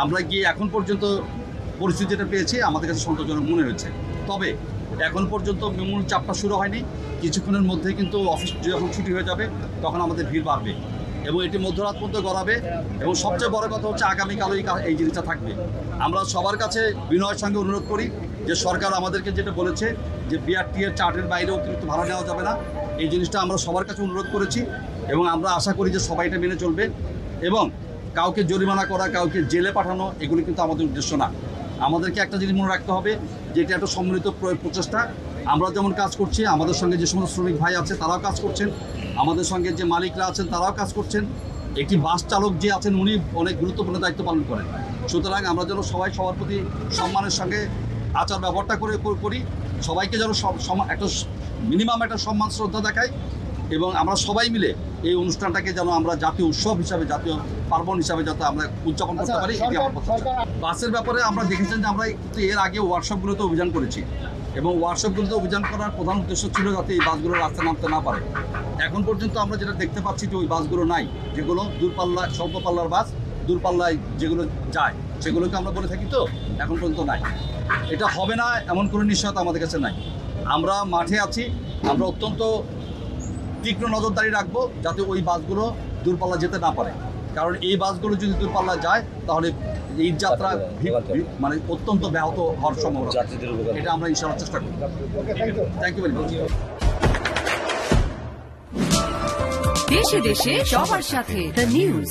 আমরা গিয়ে এখন পর্যন্ত পরিস্থিতি যেটা পেয়েছি আমাদের কাছে সন্তোষজনক মনে হয়েছে। তবে এখন পর্যন্ত মূল চাপটা শুরু হয়নি। কিছুক্ষণের মধ্যে কিন্তু অফিস যখন ছুটি হয়ে যাবে তখন আমাদের ভিড় বাড়বে এবং এটি মধ্যরাত পর্যন্ত গড়াবে। এবং সবচেয়ে বড় কথা হচ্ছে আগামীকালই এই জিনিসটা থাকবে। আমরা সবার কাছে বিনয়ের সঙ্গে অনুরোধ করি যে সরকার আমাদেরকে যেটা বলেছে যে বিআরটি এর চার্টের বাইরে অতিরিক্ত ভাড়া নেওয়া যাবে না, এই জিনিসটা আমরা সবার কাছে অনুরোধ করেছি এবং আমরা আশা করি যে সবাই এটা মেনে চলবে। এবং কাউকে জরিমানা করা, কাউকে জেলে পাঠানো এগুলি কিন্তু আমাদের উদ্দেশ্য না। আমাদেরকে একটা জিনিস মনে রাখতে হবে যে এটা একটা সম্মিলিত প্রচেষ্টা। আমরা যেমন কাজ করছি, আমাদের সঙ্গে যে সমস্ত শ্রমিক ভাই আছে তারাও কাজ করছেন, আমাদের সঙ্গে যে মালিকরা আছেন তারাও কাজ করছেন, একটি বাস চালক যে আছেন উনি অনেক গুরুত্বপূর্ণ দায়িত্ব পালন করেন। সুতরাং আমরা যেন সবাই সবার প্রতি সম্মানের সঙ্গে আচার ব্যবহারটা করি, সবাইকে যেন একটা মিনিমাম একটা সম্মান শ্রদ্ধা দেখাই এবং আমরা সবাই মিলে এই অনুষ্ঠানটাকে যেন আমরা জাতীয় উৎসব হিসাবে, জাতীয় পার্বণ হিসাবে যাতে আমরা উদযাপন করতে পারি। বাসের ব্যাপারে আমরা দেখেছেন যে আমরা এর আগে ওয়ার্কশপগুলোতে অভিযান করেছি এবং ওয়ার্কশপগুলোতে অভিযান করার প্রধান উদ্দেশ্য ছিল যাতে এই বাসগুলো রাস্তায় নামতে না পারে। এখন পর্যন্ত আমরা যেটা দেখতে পাচ্ছি যে ওই বাসগুলো নাই, যেগুলো দূরপাল্লা স্বল্প পাল্লার বাস, দূরপাল্লায় যেগুলো যায় সেগুলোকে আমরা বলে থাকি, তো এখন পর্যন্ত নাই। এটা হবে না এমন কোনো নিশ্চয়তা আমাদের কাছে নাই। আমরা মাঠে আছি, আমরা অত্যন্ত তীক্ষ্ণ নজরদারি রাখবো যাতে ওই বাসগুলো দূরপাল্লা যেতে না পারে। কারণ এই বাসগুলো যদি দূরপাল্লা যায় তাহলে এই যাত্রা মানে অত্যন্ত ব্যাহত হওয়ার সম্ভাবনা। এটা আমরা ইনশাআল্লাহ চেষ্টা করব। Thank you very much. দেশে দেশে সবার সাথে দ্য নিউজ।